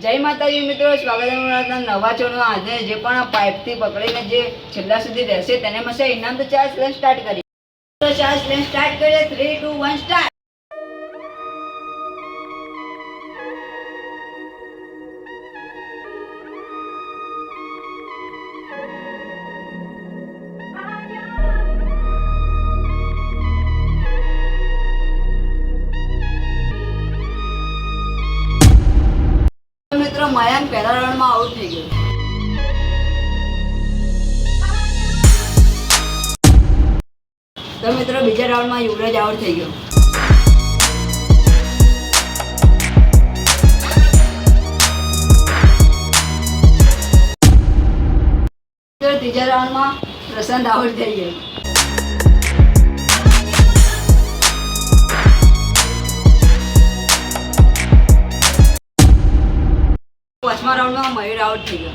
જય માતાજી મિત્રો, સ્વાગત છે અમારા નવા ચેનલમાં। આજે જે પણ આ પાઇપથી પકડીને જે છેલ્લા સુધી રહેશે તેને મળશે ઇનામ। તો ચાલ ચેલેન્જ સ્ટાર્ટ કરીએ। તો ચાલ ચેલેન્જ સ્ટાર્ટ કરીએ। 3 2 1 સ્ટાર્ટ। મિત્રો મયાંક પહેલા રાઉન્ડમાં આઉટ થઈ ગયો। તો મિત્રો બીજા રાઉન્ડમાં યુવરાજ આઉટ થઈ ગયો। મિત્રો ત્રીજા રાઉન્ડમાં પ્રશાંત આઉટ થઈ ગયો। પાંચમા રાઉન્ડમાં મયુર આઉટ થઈ ગયો।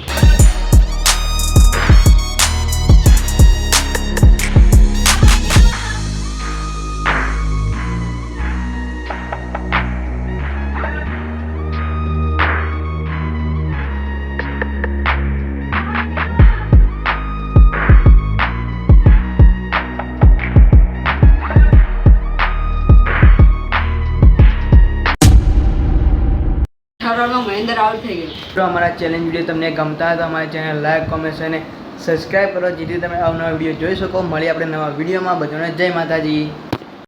મહેન્દ્ર આઉટ થઈ ગયો। તો અમારા ચેલેન્જ વિડીયો તમને ગમતા હોય તો અમારી ચેનલ લાઈક કોમેન્ટ અને સબસ્ક્રાઈબ કરો, જેથી તમે અવનવા વિડીયો જોઈ શકો। મળીએ આપણે નવા વિડીયોમાં। બધાને જય માતાજી।